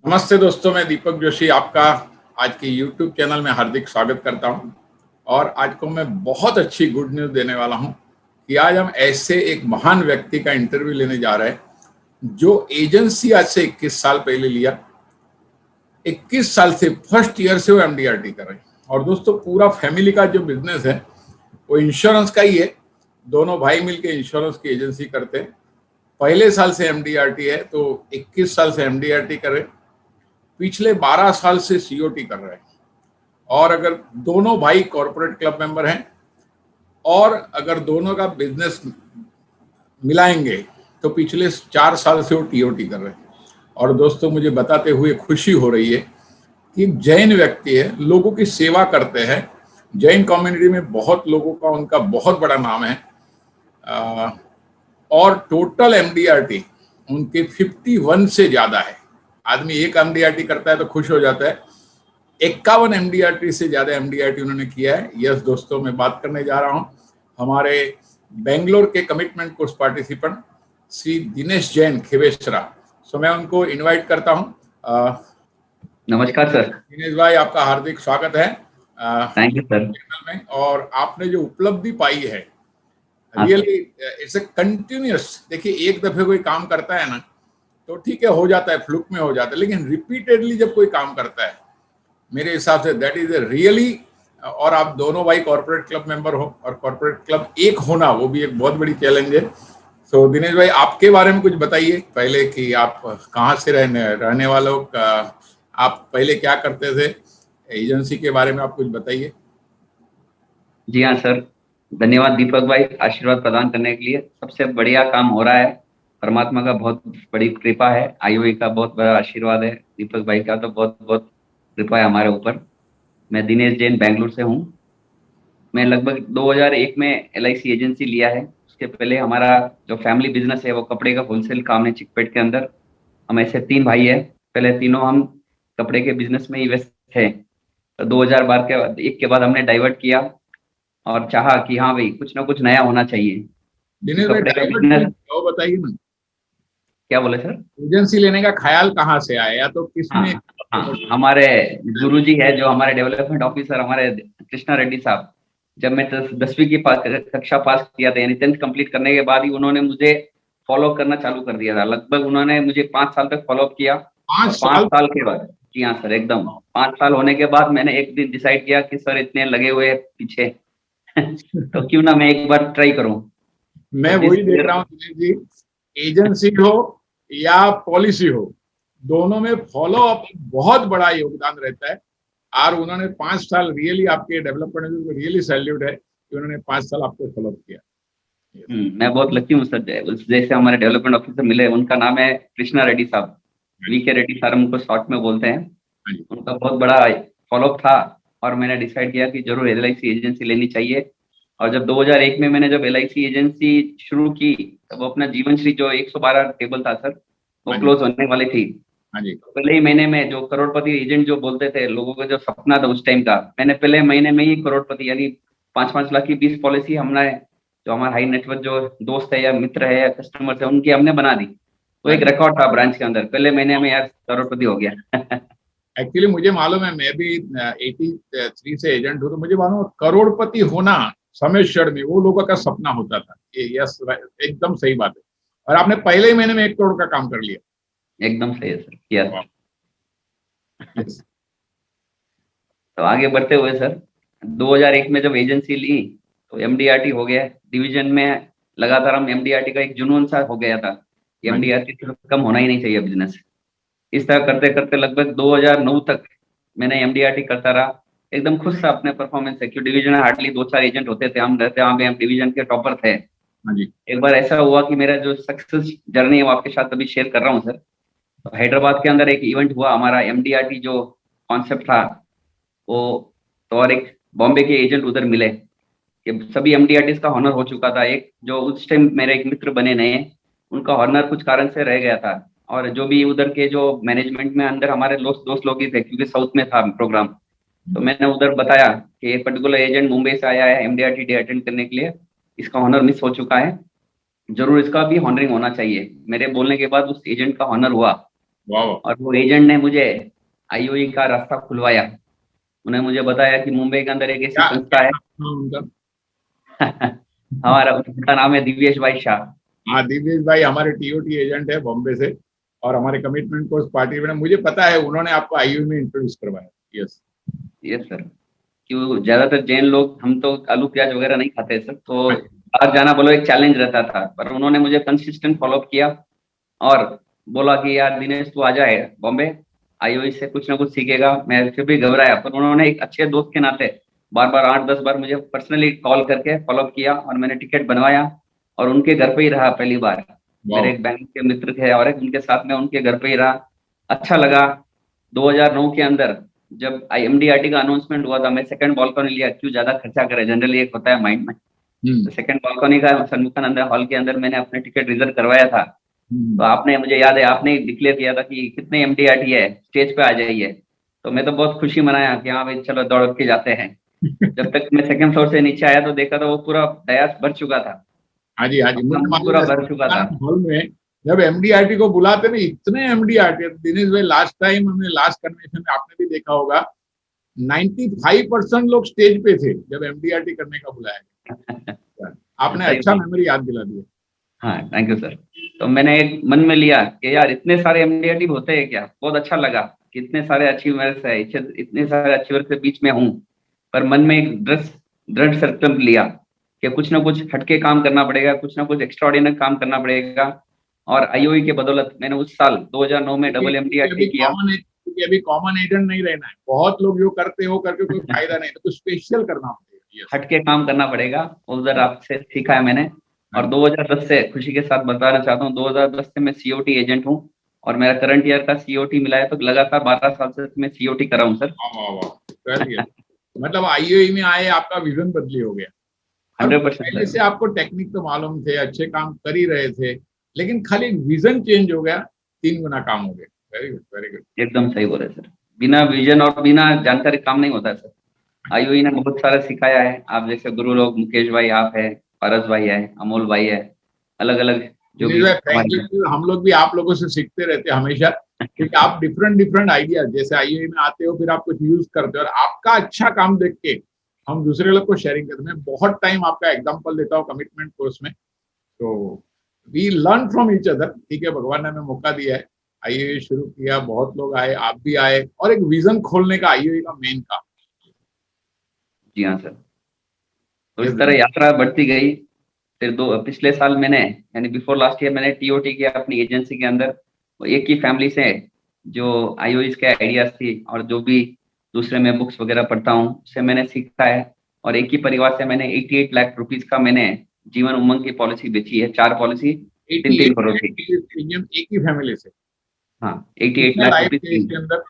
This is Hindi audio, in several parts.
नमस्ते दोस्तों, मैं दीपक जोशी आपका आज के YouTube चैनल में हार्दिक स्वागत करता हूं। और आज को मैं बहुत अच्छी गुड न्यूज़ देने वाला हूं कि आज हम ऐसे एक महान व्यक्ति का इंटरव्यू लेने जा रहे हैं जो एजेंसी आज से 21 साल पहले लिया। 21 साल से फर्स्ट ईयर से वो MDRT कर रहे हैं। और दोस्तों, पूरा फैमिली का जो बिजनेस है वो इंश्योरेंस का ही है। दोनों भाई मिलके इंश्योरेंस की एजेंसी करते हैं। पहले साल से MDRT है, तो 21 साल से MDRT कर रहे हैं। पिछले 12 साल से COT कर रहे हैं। और अगर दोनों भाई कॉर्पोरेट क्लब मेंबर हैं और अगर दोनों का बिजनेस मिलाएंगे तो पिछले 4 साल से वो TOT कर रहे हैं। और दोस्तों, मुझे बताते हुए खुशी हो रही है कि जैन व्यक्ति है, लोगों की सेवा करते हैं। जैन कम्युनिटी में बहुत लोगों का उनका बहुत बड़ा नाम है। और टोटल MDRT उनके 51 से ज्यादा है। आदमी एक MDRT करता है तो खुश हो जाता है, 51 MDRT से ज्यादा MDRT उन्होंने किया है। यस दोस्तों, मैं बात करने जा रहा हूं हमारे बेंगलोर के commitment course participant Shri Dinesh Jain Khevesara. So मैं उनको इनवाइट करता हूं। नमस्कार सर। दिनेश भाई, आपका हार्दिक स्वागत है थैंक यू सर। में। और आपने जो उपलब्धि पाई है, रियली इट्स ए कंटिन्यूअस। देखिए, एक दफे कोई काम करता है ना तो ठीक है, हो जाता है, फ्लुक में हो जाता है, लेकिन रिपीटेडली जब कोई काम करता है, मेरे हिसाब say that is a really. और आप दोनों भाई कॉर्पोरेट क्लब मेंबर हो, और कॉर्पोरेट क्लब एक होना वो भी एक बहुत बड़ी चैलेंज है। सो दिनेश भाई, आपके बारे में कुछ बताइए पहले कि आप कहाँ से रहने वालों का, आप पहले क्या करते थे, एजेंसी के बारे में आप कुछ बताइए। जी हाँ सर, धन्यवाद दीपक भाई आशीर्वाद प्रदान करने के लिए। सबसे बढ़िया काम हो रहा है, परमात्मा का बहुत बड़ी कृपा है, IOA का बहुत बड़ा आशीर्वाद है, दीपक भाई का तो बहुत बहुत कृपा है हमारे ऊपर। मैं दिनेश जैन बेंगलुरु से हूँ। मैं लगभग 2001 में LIC एजेंसी लिया है। उसके पहले हमारा जो फैमिली बिजनेस है वो कपड़े का होलसेल काम है चिकपेट के अंदर। हम ऐसे 3 भाई है, पहले तीनों हम कपड़े के बिजनेस में ही व्यस्त थे। तो 2012 के बाद हमने डाइवर्ट किया और चाहा कि हाँ भाई कुछ ना कुछ नया होना चाहिए। दिनेश भाई, कपड़े का डाइवर्ट बिजनेस। वो बताइए ना, क्या बोले सर? एजेंसी लेने का ख्याल कहाँ से आया, या तो हाँ किसने? हाँ, हमारे गुरुजी है जो हमारे डेवलपमेंट ऑफिसर हमारे कृष्णा रेड्डी साहब। जब मैं 10वीं की कक्षा पास किया था, यानी 10th कंप्लीट करने के बाद ही उन्होंने मुझे फॉलो करना चालू कर दिया था। लगभग उन्होंने मुझे 5 साल तक फॉलो किया। 5 और 5 साल साल के बाद, जी हाँ सर एकदम, 5 साल होने के बाद मैंने एक दिन डिसाइड किया कि सर इतने लगे हुए हैं पीछे तो क्यों ना मैं एक बार ट्राई करूं। मैं तो वही देख रहा हूँ दिनेश जी, एजेंसी हो या पॉलिसी हो, दोनों में फॉलो अप बहुत बड़ा योगदान रहता है। और उन्होंने 5 साल, रियली आपके डेवलपमेंट में रियली सैल्यूट है कि उन्होंने 5 साल आपको फॉलो किया। मैं बहुत लकी हूँ सर। जैसे हमारे डेवलपमेंट ऑफिसर मिले, उनका नाम है कृष्णा रेड्डी साहब, VK रेड्डी सर उनको शॉर्ट में बोलते हैं। उनका बहुत बड़ा फॉलोअप था और मैंने डिसाइड किया कि जरूर LIC एजेंसी लेनी चाहिए। और जब 2001 में मैंने जब LIC एजेंसी शुरू की, तब अपना जीवन श्री जो 112 टेबल था सर, वो क्लोज होने वाली थी। तो पहले ही महीने में जो करोड़पति एजेंट जो बोलते थे, लोगों का जो सपना था उस टाइम का, मैंने पहले महीने में ही करोड़पति यानी 5-5 लाख की 20 पॉलिसी हमने, जो हमारा हाई नेटवर्क जो दोस्त है या मित्र है या कस्टमर है, उनकी हमने बना दी। तो एक रिकॉर्ड था ब्रांच के अंदर, पहले महीने में यार करोड़पति हो गया एक्चुअली मुझे मालूम है, मैं भी 83 से एजेंट हूँ, तो मुझे मालूम है करोड़पति होना समय क्षण में वो लोगों का सपना होता था। यस, एकदम सही बात है। और आपने पहले ही महीने में 1 करोड़ का काम कर लिया। एकदम सही है सर, यस। Yes. तो आगे बढ़ते हुए सर, 2001 में जब एजेंसी ली तो MDRT हो गया डिवीजन में। लगातार हम MDRT का एक जुनून सा हो गया था, MDRT से कम होना ही नहीं चाहिए बिजनेस। इस तरह करते करते लगभग 2009 तक मैंने MDRT करता रहा। एकदम खुश था अपने परफॉर्मेंस से, क्योंकि डिवीजन में हार्डली 2-4 एजेंट होते थे, हम रहते वहाँ पे हम डिवीजन के टॉपर थे। एक बार ऐसा हुआ कि मेरा जो सक्सेस जर्नी है वो आपके साथ अभी शेयर कर रहा हूँ सर। तो हैदराबाद के अंदर एक इवेंट हुआ हमारा, MDRT जो कॉन्सेप्ट था वो, तो और एक बॉम्बे के एजेंट उधर मिले कि सभी MDRTs का हॉनर हो चुका था। एक जो उस टाइम मेरे एक मित्र बने नए, उनका हॉनर कुछ कारण से रह गया था। और जो भी उधर के जो मैनेजमेंट में अंदर हमारे दोस्त लोग ही थे, क्योंकि साउथ में था प्रोग्राम। तो मैंने उधर बताया कि एक पर्टिकुलर एजेंट मुंबई से आया है MDRT डे अटेंड करने के लिए, इसका हॉनर मिस हो चुका है, जरूर इसका भी हॉनरिंग होना चाहिए। मेरे बोलने के बाद उस एजेंट का हॉनर हुआ वाह। और वो एजेंट ने मुझे आईओई का रास्ता खुलवाया। उन्हें मुझे बताया कि मुंबई के अंदर एक ऐसी क्या क्या संस्था है। नाम है उनका? हमारा उनका नाम है दिव्येश भाई शाह। हाँ, दिव्येश भाई हमारे टीओटी एजेंट है बॉम्बे से, और हमारे कमिटमेंट कोर्स पार्टी में मुझे पता है उन्होंने आपको आईयू में इंट्रोड्यूस करवाया। यस। Yes sir. क्यों ज्यादातर जैन लोग हम तो आलू प्याज वगैरह नहीं खाते सर, तो बाहर जाना बोलो एक चैलेंज रहता था, पर उन्होंने मुझे कंसिस्टेंट फॉलोअप किया और बोला कि यार दिनेश तू आ जाए बॉम्बे, आईओई से कुछ ना कुछ सीखेगा। मैं फिर भी घबराया, पर उन्होंने एक अच्छे दोस्त के नाते बार बार 8-10 बार मुझे पर्सनली कॉल करके फॉलोअप किया और मैंने टिकट बनवाया और उनके घर पे ही रहा पहली बार। मेरे वाह। एक बैंक के मित्र थे और एक उनके साथ में उनके घर पे ही रहा। अच्छा लगा। 2009 के अंदर जब आईएमडीआरटी का अनाउंसमेंट हुआ था, मैं सेकंड बालकनी लिया, क्यों ज्यादा खर्चा करे, जनरली एक होता है माइंड में। हम्म। तो सेकंड बालकनी का सन्मुखानंद हॉल के अंदर मैंने अपने टिकट रिजर्व करवाया था। तो हम्म। आपने, मुझे याद है, आपने डिक्लेयर किया था कि कितने एमडीआरटी है, स्टेज पे आ जाइए। तो मैं तो बहुत खुशी मनाया कि हाँ भाई चलो दौड़ के जाते हैं। जब तक मैं सेकंड फ्लोर से नीचे आया तो देखा था वो पूरा डयास भर चुका था, हाँ जी, हाँ जी, मुझे मंच मालूम पूरा है। भर चुका था। हॉल में जब एमडीआरटी को बुलाते ना, इतने एमडीआरटी, दिनेश भाई लास्ट टाइम हमने लास्ट कन्वेंशन में आपने भी देखा होगा, 95% लोग स्टेज पे थे जब एमडीआरटी करने का बुलाया गया। आपने सही अच्छा बात। मेमोरी याद दिला दिया। हाँ थैंक यू सर। तो मैंने एक मन में लिया कि यार इतने सारे एमडीआरटी होते हैं क्या, बहुत अच्छा लगा कि इतने सारे अचीवर्स है, इतने सारे अचीवर्स के बीच में हूँ। पर मन में एक दृढ़ संकल्प लिया कि कुछ ना कुछ हटके काम करना पड़ेगा, कुछ ना कुछ एक्स्ट्राऑर्डिनरी काम करना पड़ेगा। और आईओई के बदौलत मैंने उस साल 2009 में डबल एमडीआरटी किया। क्योंकि अभी कॉमन एजेंट नहीं रहना है, बहुत लोग जो करते हो करके कोई फायदा नहीं, तो कुछ स्पेशल करना पड़ेगा। यस। हटके काम करना पड़ेगा, उधर आपसे सीखा है मैंने। हाँ और जी। 2010 से खुशी के साथ बताना चाहता हूँ, 2010 से मैं सीओटी एजेंट हूँ और मेरा करंट ईयर का सीओटी मिला है, तो लगातार 12 साल से मैं सीओटी कर रहा हूँ सर। वाह वाह वाह, चलिए। मतलब आईओई में आए आपका विजन बदली हो गया। और 100% पहले सर। से आपको टेक्निक तो मालूम थे, अच्छे काम कर ही रहे थे, लेकिन खाली विजन चेंज हो गया, 3 गुना काम हो गया। Very good, very good. एकदम सही बोले सर। बिना विजन और बिना जानकारी काम नहीं होता है सर। आईओई ने बहुत सारा सिखाया है। आप जैसे गुरु लोग, मुकेश भाई आप है, पारस भाई है, अमोल भाई है, अलग अलग जो दिनेश भी भाई थैंक हमारे। यू, हम लोग भी आप लोगों से सीखते रहते हैं हमेशा, क्योंकि आप डिफरेंट डिफरेंट आइडिया, जैसे आईआई में आते हो फिर आप कुछ यूज करते हो, और आपका अच्छा काम देख के हम दूसरे लोग को शेयरिंग करते हैं। मैं बहुत टाइम आपका एग्जांपल देता हूँ कमिटमेंट कोर्स में, तो we learn from each other. ठीक है, भगवान ने हमें मौका दिया है, आईआई शुरू किया, बहुत लोग आए, आप भी आए, और एक विजन खोलने का आईआई का मेन काम। जी हाँ सर। तो यस इस तरह दिनेश। यात्रा बढ़ती गई। फिर पिछले साल मैंने, यानी बिफोर लास्ट ईयर, मैंने टीओटी किया अपनी एजेंसी के अंदर। वो एक ही फैमिली से जो आईओएस के आइडियाज थी और जो भी दूसरे में बुक्स वगैरह पढ़ता हूँ उससे मैंने सीखा है। और एक ही परिवार से मैंने 88 लाख रुपीज का मैंने जीवन उमंग की पॉलिसी बेची है, 4 पॉलिसी, 3-3 करोड़ की। 88 प्रीमियम एक ही फैमिली से? हाँ 88 कितने लाख लाइफ थे रुपीज। इसके अंदर?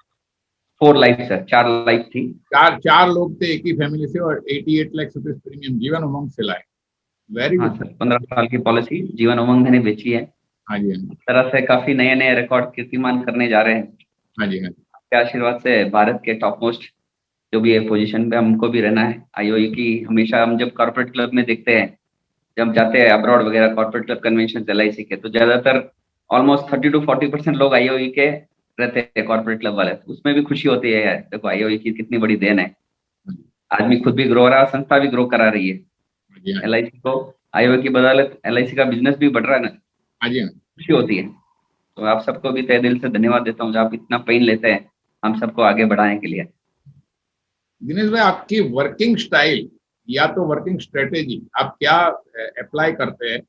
4 लाइफ सर, 4 लाइफ थी। चार चार लोग थे एक ही फैमिली से, और 88 लाख रुपीज प्रीमियम जीवन उमंग से लाए। वेरी हाँ गुड। सर, 15 साल की पॉलिसी जीवन उमंग मैंने बेची है। हाँ जी, हाँ जी, इस तरह से काफी नए नए रिकॉर्ड कीर्तिमान करने जा रहे हैं। हाँ जी, हाँ जी। आपके आशीर्वाद से भारत के टॉप मोस्ट जो भी है पोजीशन पे हमको भी रहना है। आईओई की हमेशा हम जब कॉर्पोरेट क्लब में देखते हैं, जब जाते हैं अब्रॉड वगैरह कॉर्पोरेट क्लब कन्वेंशन एलआईसी के, तो ज्यादातर ऑलमोस्ट 30 to 40% लोग आईओई के रहते हैं, कॉर्पोरेट क्लब वाले। तो उसमें भी खुशी होती है यार, देखो आईओई की कितनी बड़ी देन है। आदमी खुद भी ग्रो हो रहा है, संस्था भी ग्रो करा रही है। हाँ जी, हाँ जी, एलआईसी को, आईओई की बदौलत एलआईसी का बिजनेस भी बढ़ रहा है ना, हाँ जी, हाँ। खुशी होती है। तो आप सबको भी तहे दिल से धन्यवाद देता हूँ जो आप इतना पेन लेते हैं हम सबको आगे बढ़ाने के लिए। दिनेश भाई, आपकी वर्किंग स्टाइल या तो वर्किंग स्ट्रेटेजी आप क्या अप्लाई करते हैं?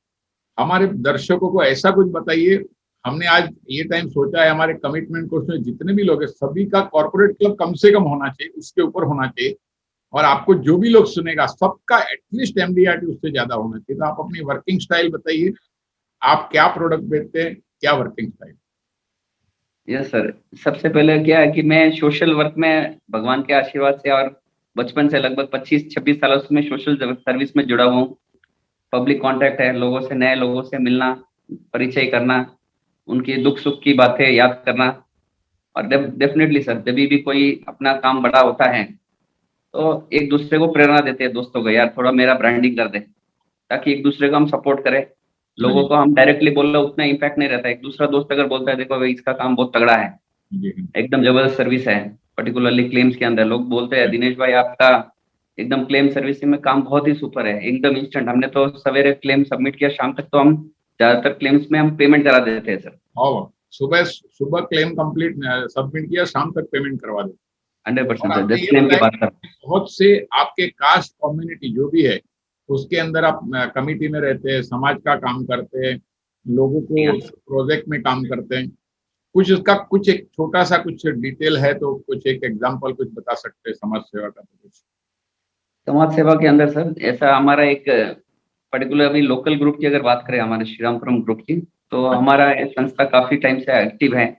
हमारे दर्शकों को ऐसा कुछ बताइए। हमने आज ये टाइम सोचा है, हमारे कमिटमेंट कोर्स में जितने भी लोग हैं सभी का कॉर्पोरेट क्लब कम से कम होना चाहिए, उसके ऊपर होना चाहिए, और आपको जो भी लोग सुनेगा सबका एटलीस्ट एमडीआरटी उससे ज्यादा होना चाहिए। तो आप अपनी वर्किंग स्टाइल बताइए, आप क्या प्रोडक्ट बेचते हैं, क्या वर्किंग स्टाइल? Yes sir. सबसे पहले क्या है कि मैं सोशल वर्क में भगवान के आशीर्वाद से और बचपन से लगभग 25-26 सालों से मैं सोशल सर्विस में जुड़ा हुआ हूँ। पब्लिक कांटेक्ट है, लोगों से, नए लोगों से मिलना, परिचय करना, उनकी दुख सुख की बातें याद करना। और डेफिनेटली सर, जब भी कोई अपना काम बड़ा होता है तो एक दूसरे को प्रेरणा देते हैं दोस्तों को, यार थोड़ा मेरा ब्रांडिंग कर दे, ताकि एक दूसरे को हम सपोर्ट करें। लोगों को हम डायरेक्टली बोल रहे उतना इम्पैक्ट नहीं रहता है। एक दूसरा दोस्त अगर बोलता है देखो भाई इसका काम बहुत तगड़ा है, जी एकदम जबरदस्त सर्विस है, पर्टिकुलरली क्लेम्स के अंदर लोग बोलते हैं दिनेश भाई आपका एकदम क्लेम सर्विसिंग में काम बहुत ही सुपर है, एकदम इंस्टेंट। हमने तो सवेरे क्लेम सबमिट किया, शाम तक तो हम ज्यादातर क्लेम्स में हम पेमेंट करा देते हैं सर। और सुबह सुबह क्लेम कंप्लीट सबमिट किया, शाम तक पेमेंट करवा दो। 100% और सर, आपने 10 ये क्लेम की बताया बात कर। बहुत से आपके कास्ट कम्युनिटी जो भी है उसके अंदर आप कमिटी में रहते हैं, समाज का काम करते हैं, लोगों जी हाँ। को प्रोजेक्ट में काम करते हैं। कुछ उसका कुछ एक छोटा सा कुछ डिटेल है तो कुछ एक एग्जांपल कुछ बता सकते हैं समाज सेवा का तो कुछ। समाज सेवा के अंदर सर ऐसा हमारा एक पर्टिकुलर अभी लोकल ग्रुप की अगर बात करें, हमारे श्रीरामपुरम ग्रुप की, तो हमारा ये संस्था काफी टाइम से एक्टिव है।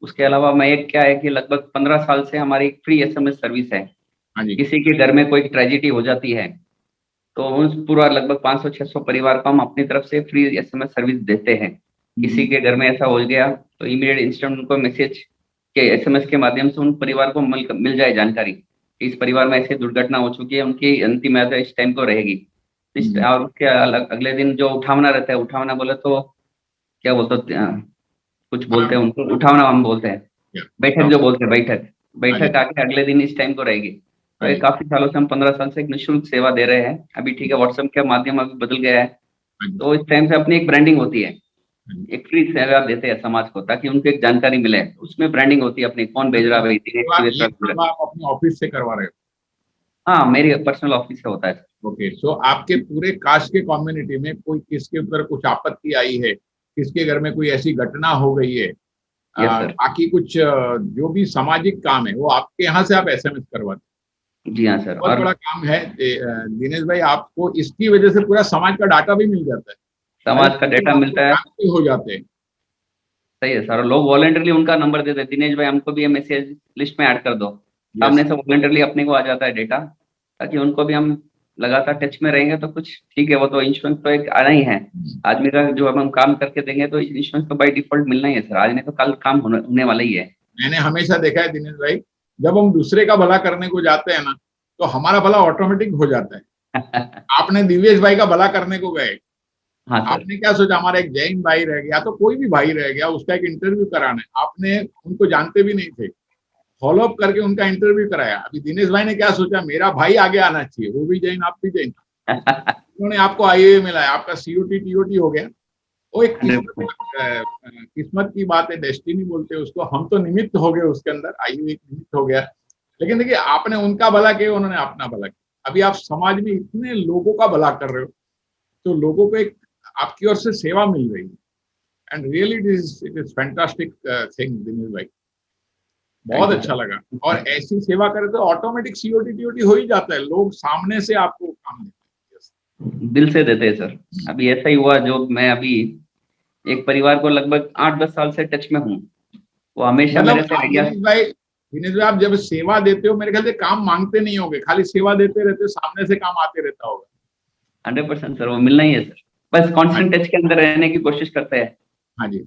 उसके अलावा मैं एक क्या है कि लगभग 15 साल से हमारी फ्री एसएमएस सर्विस है। हाँ जी। किसी के घर में कोई ट्रेजिडी हो जाती है तो उस पूरा लगभग 500-600 परिवार को हम अपनी तरफ से फ्री एसएमएस सर्विस देते हैं। किसी के घर में ऐसा हो गया तो इमीडिएट इंस्टेंट उनको मैसेज के एसएमएस के माध्यम से उन परिवार को मिल जाए जानकारी कि इस परिवार में ऐसी दुर्घटना हो चुकी है, उनकी अंतिम यात्रा इस टाइम को रहेगी। और उसके अगले दिन जो उठावना रहता है, उठावना बोले तो क्या बोलते हैं, कुछ बोलते हैं उनको, उठावना हम बोलते हैं, बैठक जो बोलते हैं, बैठक हाँ जी। बैठक आके अगले दिन इस टाइम को रहेगी। तो हाँ ये जी। काफी सालों से हम 15 साल से एक निःशुल्क सेवा दे रहे हैं। अभी ठीक है व्हाट्सएप के माध्यम अभी बदल गया है, हाँ जी। तो इस टाइम से अपनी एक ब्रांडिंग होती है, हाँ जी। एक फ्री सेवा देते हैं समाज को ताकि उनको एक जानकारी मिले। उसमें ब्रांडिंग होती है अपनी, कौन भेज रहा है भाई, दिनेश तो आप ये शिवेश्वर। काम आप अपने ऑफिस से करवा रहे हो? हाँ मेरी पर्सनल ऑफिस से होता है। ओके, सो आपके पूरे कास्ट के कम्युनिटी में कोई किसके ऊपर कुछ आपत्ति आई है, किसके घर में कोई ऐसी घटना हो गई है, यस सर। बाकी कुछ जो भी सामाजिक काम है वो आपके यहाँ से आप एसएमएस करवाते जी हाँ सर। हैं। बहुत और बड़ा काम है दिनेश भाई, आपको इसकी वजह से पूरा समाज का डाटा भी मिल जाता है, समाज का डेटा आपको मिलता है। जानते हो जाते हैं। सही है सर, लोग वॉलंटरली उनका नंबर देते हैं, दिनेश भाई हमको भी ये मैसेज लिस्ट में ऐड कर दो, यस। सामने से वॉलंटरली अपने को आ जाता है डेटा, ताकि उनको भी हम लगातार टच में रहेंगे तो कुछ ठीक है। वो तो इंश्योरेंस तो एक आना ही है आदमी का, जो अब हम काम करके देंगे तो इंश्योरेंस तो बाय डिफॉल्ट मिलना ही है सर, आज नहीं तो कल काम होने वाला ही है। मैंने हमेशा देखा है दिनेश भाई, जब हम दूसरे का भला करने को जाते हैं ना तो हमारा भला ऑटोमेटिक हो जाता है। आपने दिवेश भाई का भला करने को गए, हाँ सर। आपने क्या सोचा हमारा एक जैन भाई रह गया तो कोई भी भाई रह गया, उसका एक इंटरव्यू कराना है, आपने उनको जानते भी नहीं थे, फॉलो अप करके उनका इंटरव्यू कराया। अभी दिनेश भाई ने क्या सोचा, मेरा भाई आगे आना चाहिए, वो भी जैन आप भी जैन, उन्होंने आपको आईए मिलाया, आपका सीओटी टीओटी हो गया। वो एक किस्मत की बात है, डेस्टिनी बोलते हैं उसको, हम तो निमित्त हो गए उसके अंदर, आईए एक निमित्त हो गया। लेकिन देखिए आपने उनका भला किया, उन्होंने अपना भला किया। अभी आप समाज में इतने लोगों का भला कर रहे हो तो लोगों को एक आपकी ओर से सेवा मिल रही है, and really it is fantastic thing Dinesh भाई, बहुत अच्छा लगा। और ऐसी सेवा करे तो ऑटोमेटिक सीओटी टीओटी हो ही जाता है, लोग सामने से आपको काम देते हैं, दिल से देते हैं सर। अभी ऐसा ही हुआ, जो मैं अभी एक परिवार को लगभग 8-10 साल से टच में हूँ, वो हमेशा मतलब मेरे से आप आइडिया। दिनेश भाई आप जब सेवा देते हो मेरे ख्याल से काम मांगते नहीं होगे, खाली सेवा देते रहते हो, सामने से काम आते रहता होगा। 100% सर, वो मिलना ही है सर, बस कांस्टेंट टच के अंदर रहने की कोशिश करते हैं। हाँ जी।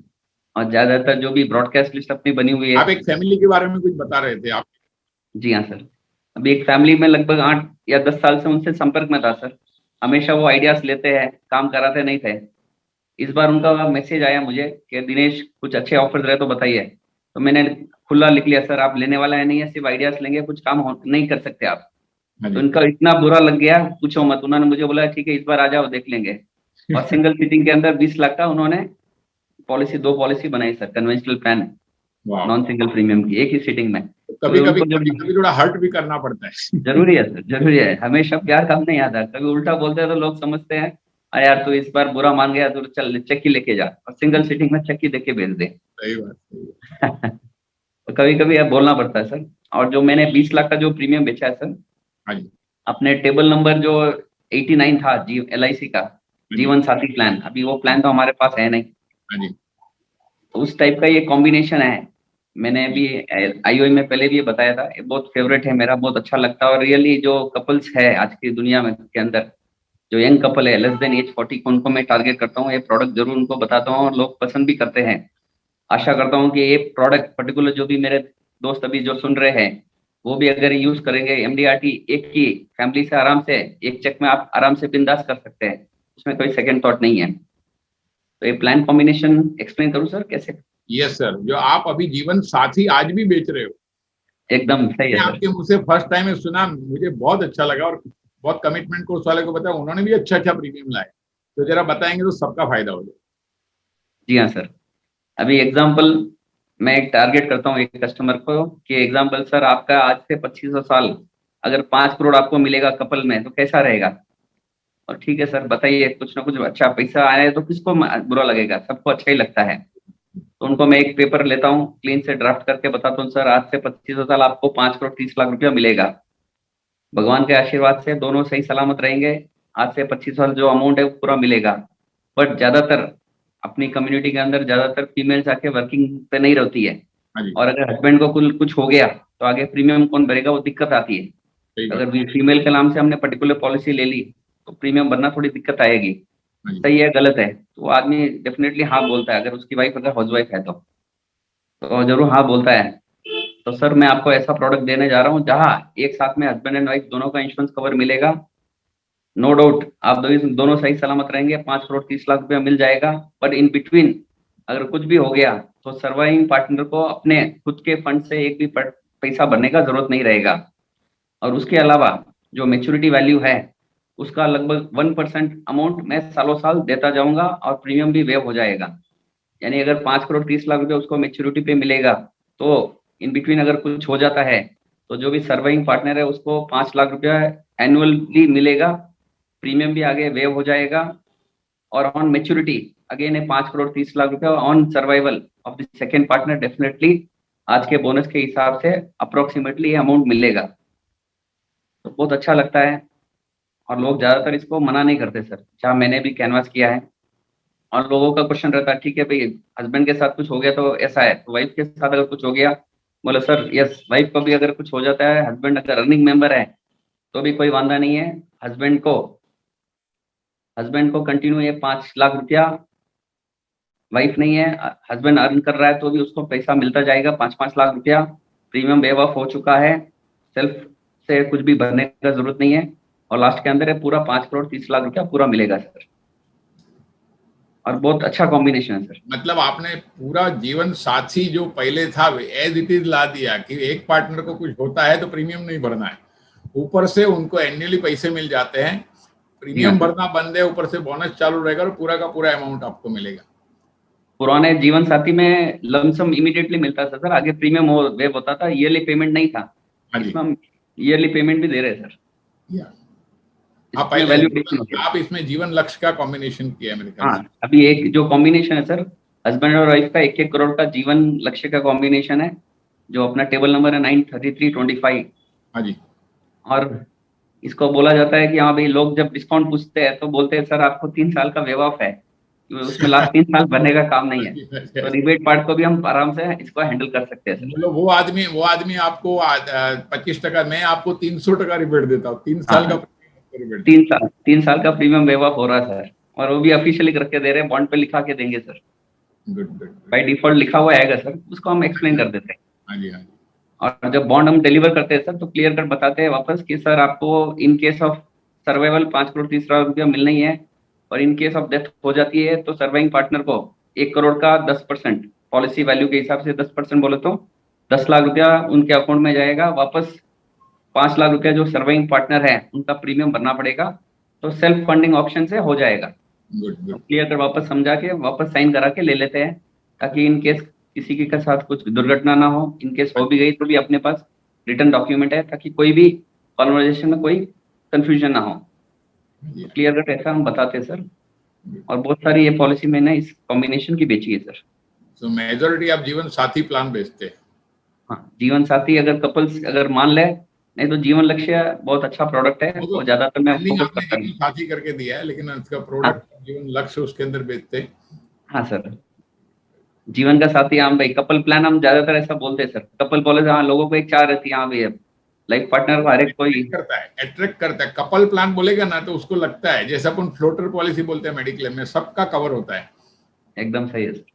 और ज्यादातर जो भी ब्रॉडकास्ट लिस्ट अपनी बनी हुई है। आप एक फैमिली के बारे में कुछ बता रहे थे आप? जी हाँ सर, अभी एक फैमिली में लगभग 8 या 10 साल से उनसे संपर्क में था सर। हमेशा वो आइडियाज लेते हैं, काम कराते नहीं थे। इस बार उनका मैसेज आया मुझे कि दिनेश कुछ अच्छे ऑफर्स रहे तो बताइए। तो मैंने खुला लिख लिया, सर आप लेने वाला है नहीं है, सिर्फ आइडियाज लेंगे, कुछ काम नहीं कर सकते आप। तो इनका इतना बुरा लग गया पूछो मत। उन्होंने मुझे बोला ठीक है इस बार आ जाओ देख लेंगे। और सिंगल सीटिंग के अंदर 20 लाख का उन्होंने दो पॉलिसी बनाई sir, conventional plan non single premium की, एक ही सीटिंग में। कभी तो कभी थोड़ा हर्ट भी करना पड़ता है। जरूरी है सर, जरूरी है, हमेशा प्यार काम नहीं आता। कभी उल्टा बोलते हैं तो लोग समझते हैं अरे यार तू इस बार बुरा मान गया तो चल चक्की लेके जा, और सिंगल सीटिंग में चक्की देके भेज दे। सही बात। तो कभी कभी अब बोलना पड़ता है सर। और जो मैंने 20 लाख का जो प्रीमियम बेचा है सर, हाँ जी। अपने टेबल नंबर जो 89 था LIC का जीवन साथी प्लान, अभी वो प्लान तो हमारे पास है नहीं। हाँ जी। तो उस टाइप का ये कॉम्बिनेशन है। मैंने भी IOI में पहले भी ये बताया था, ये बहुत फेवरेट है मेरा, बहुत अच्छा लगता है। और रियली जो कपल्स है आज की दुनिया में के अंदर, जो यंग कपल है लेस देन एज 40, उनको मैं टारगेट करता हूँ, ये प्रोडक्ट जरूर उनको बताता हूँ और लोग पसंद भी करते हैं। आशा करता हूँ कि ये प्रोडक्ट पर्टिकुलर जो भी मेरे दोस्त अभी जो सुन रहे हैं वो भी अगर यूज करेंगे, MDRT एक की फैमिली से आराम से एक चेक में आप आराम से बिंदास कर सकते हैं, उसमें कोई सेकंड थॉट नहीं है। तो ये प्लान कॉम्बिनेशन एक्सप्लेन करूं सर कैसे? यस सर, जो आप अभी जीवन साथी आज भी बेच रहे हो, एकदम सही है मैं सर। आपके मुंह से फर्स्ट टाइम सुना, मुझे बहुत अच्छा लगा और बहुत कमिटमेंट को उस वाले को बताया, उन्होंने भी अच्छा अच्छा प्रीमियम लाए, तो जरा बताएंगे तो सबका फायदा हो जाए। जी हाँ सर, अभी एग्जाम्पल मैं एक टारगेट करता हूँ एक कस्टमर को कि एग्जाम्पल सर आपका आज से 2500 साल अगर 5 करोड़ आपको मिलेगा कपल में तो कैसा रहेगा? और ठीक है सर बताइए, कुछ ना कुछ अच्छा पैसा आया तो किसको बुरा लगेगा, सबको अच्छा ही लगता है। तो उनको मैं एक पेपर लेता हूँ क्लीन से ड्राफ्ट करके बताता हूँ सर आज से 2500 साल आपको 5 करोड़ 30 लाख रुपया मिलेगा, भगवान के आशीर्वाद से दोनों सही सलामत रहेंगे, आज से 25 साल जो अमाउंट है वो पूरा मिलेगा। बट ज्यादातर अपनी कम्युनिटी के अंदर ज्यादातर फीमेल्स आके वर्किंग पे नहीं रहती है, हाँ जी, और अगर हस्बैंड को कुछ हो गया तो आगे प्रीमियम कौन भरेगा, वो दिक्कत आती है। सही बात। अगर फीमेल के नाम से हमने पर्टिकुलर पॉलिसी ले ली तो प्रीमियम भरना थोड़ी दिक्कत आएगी। हाँ जी, सही है गलत है, तो वो आदमी डेफिनेटली हाँ बोलता है, अगर उसकी वाइफ अगर हाउस वाइफ है तो जरूर हाँ बोलता है। तो सर मैं आपको ऐसा प्रोडक्ट देने जा रहा हूँ जहाँ एक साथ में हस्बैंड एंड वाइफ दोनों का इंश्योरेंस कवर मिलेगा, नो डाउट आप दोनों सही सलामत रहेंगे, 5 करोड़ 30 लाख रुपया मिल जाएगा। बट इन बिटवीन अगर कुछ भी हो गया तो सर्वाइविंग पार्टनर को अपने खुद के फंड से एक भी पैसा भरने का जरूरत नहीं रहेगा। और उसके अलावा जो मेच्योरिटी वैल्यू है उसका लगभग 1% अमाउंट मैं सालों साल देता जाऊंगा और प्रीमियम भी वेव हो जाएगा। यानी अगर 5 करोड़ 30 लाख रुपया उसको मेच्योरिटी पे मिलेगा तो इन बिटवीन अगर कुछ हो जाता है तो जो भी सर्वाइविंग पार्टनर है उसको 5 लाख रुपया एनुअली मिलेगा, प्रीमियम भी आगे वेव हो जाएगा। और ऑन मेच्योरिटी अगेन है 5 करोड़ 30 लाख रुपया on survival of the second partner, definitely आज के बोनस के हिसाब से अप्रोक्सीमेटली ये अमाउंट मिलेगा। तो बहुत अच्छा लगता है और लोग ज्यादातर इसको मना नहीं करते सर, जहाँ मैंने भी कैनवास किया है। और लोगों का क्वेश्चन रहता है ठीक है भाई हस्बैंड के साथ कुछ हो गया तो ऐसा है, तो वाइफ के साथ अगर कुछ हो गया, बोले सर यस वाइफ को भी अगर कुछ हो जाता है, हस्बैंड अगर अर्निंग मेंबर है तो भी कोई वांधा नहीं है। हस्बैंड को कंटिन्यू ये 5 लाख रुपया, वाइफ नहीं है हस्बैंड अर्न कर रहा है तो भी उसको पैसा मिलता जाएगा 5-5 लाख रुपया। प्रीमियम वेव ऑफ हो चुका है, सेल्फ से कुछ भी भरने का जरूरत नहीं है, और लास्ट के अंदर है पूरा 5 करोड़ 30 लाख रुपया पूरा मिलेगा सर। और बहुत अच्छा कॉम्बिनेशन है सर। मतलब आपने पूरा जीवन साथी जो पहले था एज इट इज ला दिया कि एक पार्टनर को कुछ होता है तो प्रीमियम नहीं भरना है, ऊपर से उनको एनुअली पैसे मिल जाते हैं, जी हाँ प्रीमियम सर, भरना बंद है, ऊपर से बोनस चालू रहेगा और पूरा का पूरा अमाउंट आपको मिलेगा। पुराने जीवन साथी में लमसम इमीडिएटली मिलता था सर, आगे प्रीमियम हो वेव होता था, ईयरली पेमेंट नहीं था। हाँ जी, इसमें हम ईयरली पेमेंट भी दे रहे हैं सर, या आप इसमें पहले वैल्यूएशन हो गया। आप इसमें जीवन लक्ष्य का कॉम्बिनेशन किया है मेरे ख्याल हाँ से। अभी एक जो कॉम्बिनेशन है सर, हस्बैंड और वाइफ का 1-1 करोड़ का जीवन लक्ष्य का कॉम्बिनेशन है, जो अपना टेबल नंबर है 93325। हाँ जी, और इसको बोला जाता है कि हाँ भाई लोग जब डिस्काउंट पूछते हैं तो बोलते हैं सर आपको 3 साल का वेव ऑफ है, उसमें लास्ट 3 साल भरने का काम नहीं है। तो रिबेट पार्ट को भी हम आराम से इसको हैंडल कर सकते हैं सर। मतलब वो आदमी आपको 25%, मैं आपको 300 टका रिबेट देता हूँ, 3 साल का हाँ रिबेट। 3 साल का प्रीमियम वेव ऑफ हो रहा है सर, और वो भी ऑफिशियली करके दे रहे हैं, बॉन्ड पे लिखा के देंगे sir, good good. By default लिखा हुआ आएगा सर, उसको हम एक्सप्लेन कर देते हैं। हाँ जी, हाँ जी, और जब बॉन्ड हम डिलीवर करते हैं सर तो क्लियर कट बताते हैं वापस कि सर आपको in case of survival 5 crore 30 lakh रुपया मिलना ही है, और इन केस ऑफ डेथ हो जाती है तो सर्वाइविंग पार्टनर को 1 करोड़ का 10% पॉलिसी वैल्यू के हिसाब से 10% बोले तो 10 लाख रुपया उनके अकाउंट में जाएगा वापस। 5 लाख रुपया जो सर्वाइविंग पार्टनर है उनका प्रीमियम भरना पड़ेगा, तो सेल्फ फंडिंग ऑप्शन से हो जाएगा। Good good. क्लियर कर वापस समझा के वापस साइन करा के ले लेते हैं, ताकि इन केस किसी के साथ कुछ दुर्घटना ना हो, इन केस हो भी गई तो भी अपने पास रिटर्न डॉक्यूमेंट है, ताकि कोई भी कॉन्वर्जेशन में कोई कंफ्यूजन ना हो। क्लियर कट ऐसा हम बताते हैं सर। और बहुत सारी ये पॉलिसी मैंने इस कॉम्बिनेशन की बेची है सर। तो मेजॉरिटी आप जीवन साथी प्लान बेचते हैं। हाँ जीवन साथी अगर कपल्स अगर मान ले, नहीं तो जीवन लक्ष्य बहुत अच्छा प्रोडक्ट है, वो ज्यादातर मैं ब्रांडिंग फोकस आपने करता जीवन हूँ। साथी करके दिया है, लेकिन उसका हाँ प्रोडक्ट जीवन लक्ष्य उसके अंदर बेचते हैं। हाँ सर, जीवन का साथी हाँ भाई, कपल प्लान हम ज्यादातर ऐसा बोलते हैं सर, कपल पॉलिसी हाँ लोगों को एक चाह रहती है हाँ भाई लाइफ पार्टनर को हर एक कोई। अट्रैक्ट करता है। कपल प्लान बोलेगा ना तो उसको लगता है जैसे अपन फ्लोटर पॉलिसी बोलते हैं, मेडिक्लेम में सबका कवर होता है। एकदम सही है सर।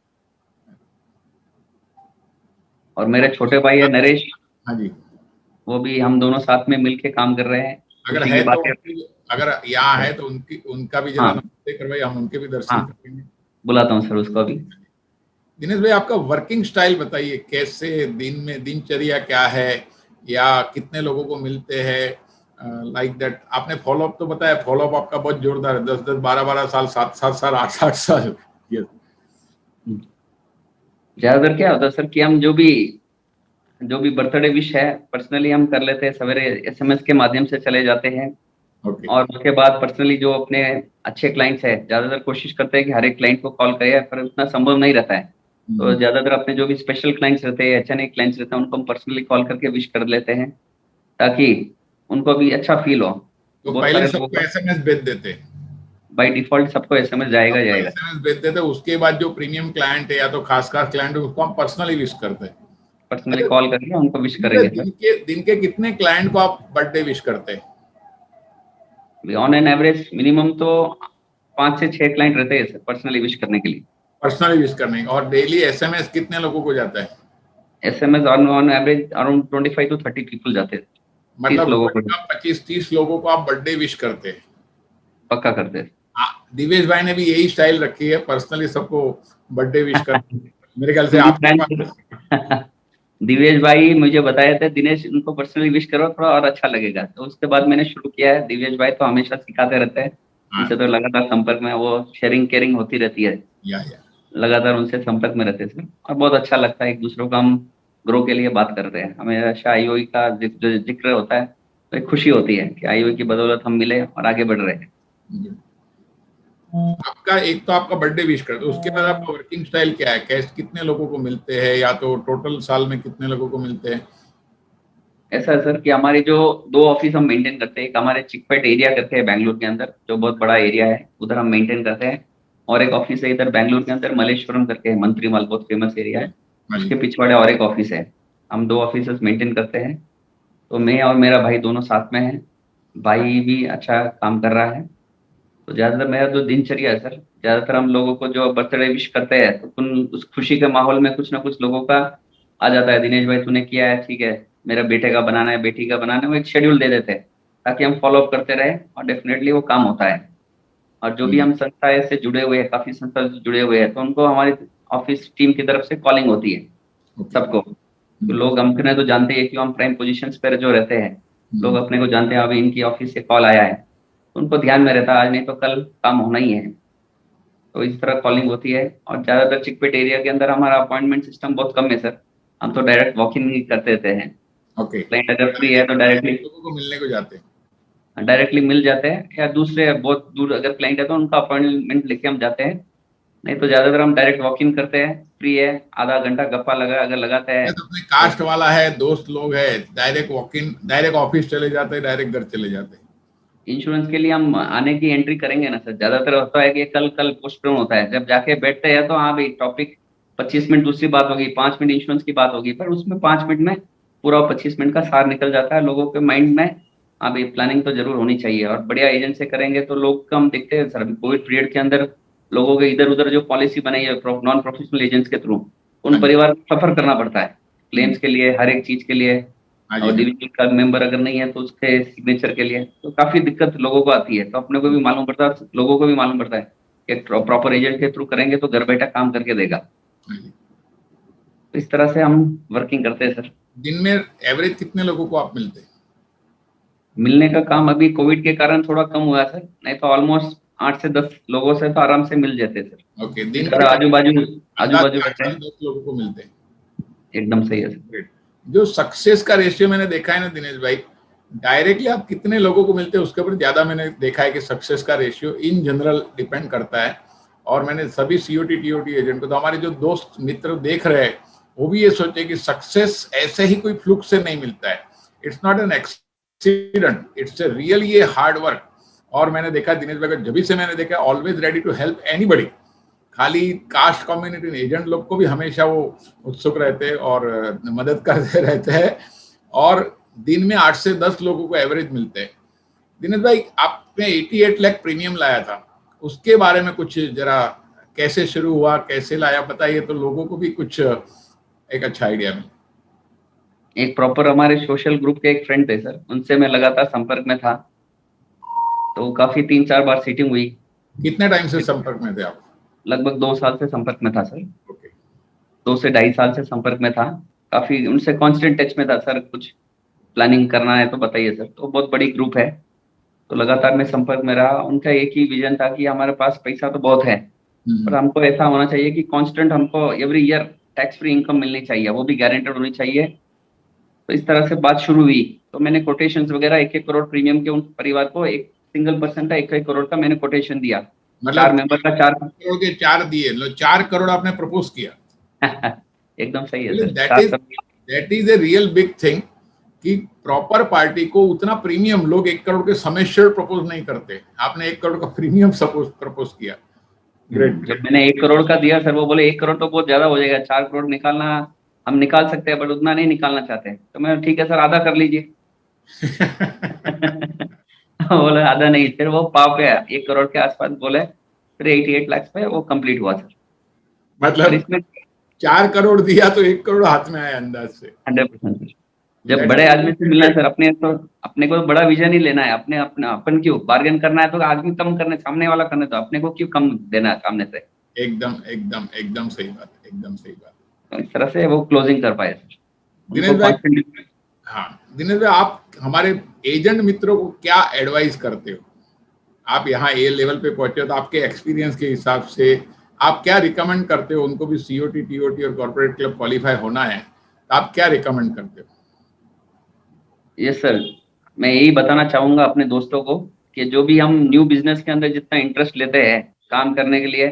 और मेरे छोटे भाई है नरेश, हाँ जी, वो भी हम दोनों साथ में मिलके काम कर रहे हैं। अगर खुशी है की तो बात है। अगर यहाँ है तो उनका भी जरा हाँ नमस्ते करवाइए, हम उनके भी दर्शन हाँ करेंगे। बुलाता हूँ सर उसको अभी। दिनेश भाई, आपका वर्किंग स्टाइल बताइए, कैसे दिन में दिनचर्या क्या है, या कितने लोगों को मिलते हैं, लाइक दैट। आपने फॉलोअप तो बताया, फॉलोअप आपका बहुत जोरदार है, 10-10, 12-12 साल, 7-7 साल, 8-8 साल। Yes. ज्यादातर क्या होता है सर कि हम जो भी बर्थडे विश है पर्सनली हम कर लेते हैं, सवेरे एसएमएस के माध्यम से चले जाते हैं। ओके। और उसके बाद पर्सनली जो अपने अच्छे क्लाइंट्स है, ज्यादातर कोशिश करते हैं कि हर एक क्लाइंट को कॉल करें, पर उतना संभव नहीं रहता है। तो ज्यादातर अपने जो भी स्पेशल क्लाइंट्स रहते हैं, एचएनए क्लाइंट्स रहते हैं, उनको हम पर्सनली कॉल करके विश कर लेते हैं, ताकि उनको भी अच्छा फील हो। तो बहुत पहले सारे लोगों सबको का एसएमएस भेज देते, बाय डिफॉल्ट सबको एसएमएस जाएगा सबको जाएगा। एसएमएस भेज देते, उसके बाद जो प्रीमियम क्लाइंट है या तो खास क्लाइंट है, उसको हम पर्सनली विश करते हैं। पर्सनली अच्छा, कॉल करके उनको विश दिन के करेंगे सर। दिन के कितने क्लाइंट को आप बर्थडे विश करते हैं? ऑन एन एवरेज मिनिमम तो 5 से 6 क्लाइंट रहते हैं सर पर्सनली विश करने के लिए। पर्सनली विश करने, और डेली एसएमएस कितने लोगों को जाता है? SMS on average around 25 to 30 people जाते हैं। 30 मतलब लोगों को रोज का 25-30 लोगों को आप बर्थडे विश करते हैं? पक्का करते हैं। दिवेश भाई ने भी यही स्टाइल रखी है, पर्सनली सबको बर्थडे विश कर। मेरे ख्याल से क्योंकि आपके पास। दिवेश भाई मुझे बताए थे, दिनेश इनको पर्सनली विश करो थोड़ा और अच्छा लगेगा, तो उसके बाद मैंने शुरू किया है। दिवेश भाई तो हमेशा सिखाते रहते हैं, हाँ, उनसे तो लगातार संपर्क में, वो शेयरिंग केयरिंग होती रहती है, या लगातार उनसे संपर्क में रहते थे, और बहुत अच्छा लगता है। एक दूसरों का हम ग्रो के लिए बात करते हैं, हमेशा आईओई का जिक्र होता है, तो एक खुशी होती है कि आईओई की बदौलत हम मिले और आगे बढ़ रहे हैं। आपका एक तो आपका बर्थडे विश करते, उसके बाद आपका वर्किंग स्टाइल क्या है, कैसे कितने लोगों को मिलते हैं, या तो टोटल साल में कितने लोगों को मिलते हैं? ऐसा है सर कि हमारे जो 2 ऑफिस हम मेंटेन करते हैं, एक हमारे चिकपेट एरिया करके है बैंगलोर के अंदर, जो बहुत बड़ा एरिया है, उधर हम मेंटेन करते हैं। और एक ऑफिस है इधर बैंगलोर के अंदर मलेश्वरम करके है, मंत्रीमाल बहुत फेमस एरिया है, हाँ उसके जी। पिछवाड़े और एक ऑफिस है। हम 2 ऑफिस मेंटेन करते हैं। तो मैं और मेरा भाई दोनों साथ में हैं। भाई भी अच्छा काम कर रहा है। तो ज्यादातर मेरा जो दिनचर्या है सर, ज्यादातर हम लोगों को जो बर्थडे विश करते हैं, तो उस खुशी के माहौल में कुछ ना कुछ लोगों का आ जाता है, दिनेश भाई तूने किया है, ठीक है, मेरा बेटे का बनाना है, बेटी का बनाना है, वो एक शेड्यूल दे देते हैं ताकि हम फॉलो अप करते रहे, और डेफिनेटली वो काम होता है। और जो भी हम संस्थाएं से जुड़े हुए हैं, काफी संस्था से जुड़े हुए हैं, तो उनको हमारी ऑफिस टीम की तरफ से कॉलिंग होती है सबको। तो लोग हमने तो जानते हैं कि हम प्राइम पोजीशंस पर जो रहते हैं, लोग अपने को जानते हैं, अभी इनकी ऑफिस से कॉल आया है, तो उनको ध्यान में रहता है आज नहीं तो कल काम होना ही है। तो इस तरह कॉलिंग होती है। और ज्यादातर चिकपेट एरिया के अंदर हमारा अपॉइंटमेंट सिस्टम बहुत कम है सर, हम तो डायरेक्ट वॉक इन ही करते रहते हैं। ओके। क्लाइंट अगर फ्री है तो डायरेक्टली लोगों को मिलने को जाते हैं। मिल जाते हैं, या दूसरे बहुत दूर अगर क्लाइंट है तो उनका अपॉइंटमेंट लेके हम जाते हैं। नहीं तो ज्यादातर हम डायरेक्ट वॉक इन करते हैं, फ्री है, आधा घंटा गप्पा लगा अगर लगाते हैं तो अपने कास्ट वाला है, दोस्त लोग है, direct walk in, direct office चले जाते हैं, डायरेक्ट घर चले जाते हैं। इंश्योरेंस के लिए हम आने की एंट्री करेंगे ना सर। ज्यादातर होता है कि कल कल पोस्टपोन होता है, जब जाके बैठते हैं तो हाँ भाई टॉपिक 25 मिनट दूसरी बात होगी, 5 मिनट इंश्योरेंस की बात होगी, पर उसमें 5 मिनट में पूरा 25 मिनट का सार निकल जाता है लोगों के माइंड में। हाँ भाई प्लानिंग तो जरूर होनी चाहिए, और बढ़िया एजेंट से करेंगे तो लोग कम दिखते हैं सर। अभी कोविड पीरियड के अंदर लोगों के इधर उधर जो पॉलिसी बनाई है नॉन प्रोफेशनल एजेंट्स के थ्रू, उन परिवार को सफर करना पड़ता है क्लेम्स के लिए, हर एक चीज के लिए। हाँ जी, और हाँ। डिविजन का मेंबर अगर नहीं है तो उसके सिग्नेचर के लिए तो काफी दिक्कत लोगों को आती है। तो अपने को भी मालूम पड़ता है, लोगों को भी मालूम पड़ता है कि प्रॉपर एजेंट के थ्रू करेंगे तो घर बैठा काम करके देगा। हाँ जी। तो इस तरह से हम वर्किंग करते हैं सर। दिन में एवरेज कितने लोगों को आप मिलते हैं? मिलने का काम अभी कोविड के कारण थोड़ा कम हुआ है सर, नहीं तो ऑलमोस्ट 8 से 10 लोगों से तो आराम से मिल जाते सर। ओके। दिन इधर आजू बाजू रहते 8 से हैं। 10 लोगों को मिलते हैं। एकदम सही है सर। Great. जो सक्सेस का रेशियो मैंने देखा है ना दिनेश भाई, डायरेक्टली आप कितने लोगों को मिलते हैं उसके ऊपर ज्यादा मैंने देखा है कि सक्सेस का रेशियो इन जनरल डिपेंड करता है। और मैंने सभी सीओटी टीओटी एजेंट को, तो हमारे जो दोस्त मित्र देख रहे हैं, वो भी ये सोचे कि सक्सेस ऐसे ही कोई फ्लुक से नहीं मिलता है। It's not an accident, it's a real ये हार्ड वर्क। और मैंने देखा दिनेश भाई को, जब से मैंने देखा, always ready to help anybody. खाली कास्ट कम्युनिटी एजेंट लोग को भी हमेशा वो उत्सुक रहते हैं और मदद करते रहते हैं। और दिन में 8 से 10 लोगों को एवरेज मिलते हैं। दिनेश भाई, आपने 88 लाख प्रीमियम लाया था, उसके बारे में कुछ जरा, कैसे शुरू हुआ, कैसे लाया, बताइए तो लोगों को भी कुछ एक अच्छा आइडिया मिले। एक प्रॉपर हमारे सोशल ग्रुप के एक फ्रेंड थे सर, उनसे मैं लगातार संपर्क में था, तो काफी 3-4 बार सीटिंग हुई। कितने टाइम से संपर्क में थे आप? लगभग 2 साल से संपर्क में था सर। ओके 2 से 2.5 साल से संपर्क में था। काफी उनसे कांस्टेंट टच में था सर, कुछ प्लानिंग करना है तो बताइए सर। तो बहुत बड़ी ग्रुप है, तो लगातार मैं संपर्क में रहा। उनका एक ही विजन था कि हमारे पास पैसा तो बहुत है, पर हमको ऐसा होना चाहिए कि कांस्टेंट हमको every year tax free income मिलनी चाहिए, वो भी गारंटेड होनी चाहिए। तो इस तरह से बात शुरू हुई। तो मैंने कोटेशंस वगैरह 1-1 करोड़ प्रीमियम के उन परिवार को, एक सिंगल पर्सन का 1-1 करोड़ का मैंने कोटेशन दिया। मतलब 4 मेंबर का 4 करोड़ के 4 दिए, लो 4 करोड़ आपने प्रपोज किया। एकदम सही है sir. That is a real big thing कि प्रॉपर पार्टी को उतना प्रीमियम लोग 1 करोड़ के समेशर प्रपोज नहीं करते, आपने 1 करोड़ का प्रीमियम सपोज प्रपोज किया। ग्रेट। जब मैंने 1 करोड़ का दिया सर, वो बोले 1 करोड़ तो बहुत ज्यादा हो जाएगा, 4 करोड़ निकालना हम निकाल सकते हैं, बट उतना नहीं निकालना चाहते। तो मैं ठीक है सर, आधा कर लीजिए। बोले आधा नहीं, फिर वो पाव पे 1 करोड़ के आसपास बोले, फिर 88 लाख पे वो कंप्लीट हुआ सर। मतलब इसमें 4 करोड़ दिया तो 1 करोड़ हाथ में आया अंदाज से। 100% सर। जब बड़े आदमी से मिलना है सर, अपने को बड़ा विजन ही लेना है। अपन क्यों बार्गेन करना है, तो आदमी कम करने, सामने वाला करने, तो अपने को क्यों कम देना है सामने से। एकदम एकदम एकदम सही बात, एकदम सही बात। तो इस तरह से वो क्लोजिंग कर पाए सर। दिनेश भाई, हाँ दिनेश भाई, आप हमारे एजेंट मित्रों को क्या एडवाइस करते हो? आप यहाँ ए लेवल पे पहुंचे हो, तो आपके एक्सपीरियंस के हिसाब से आप क्या रिकमेंड करते हो? उनको भी सीओटी, टीओटी और कॉर्पोरेट क्लब क्वालिफाई होना है, तो आप क्या रिकमेंड करते हो? यस सर, मैं यही बताना चाहूंगा अपने दोस्तों को कि जो भी हम न्यू बिजनेस के अंदर जितना इंटरेस्ट लेते हैं काम करने के लिए,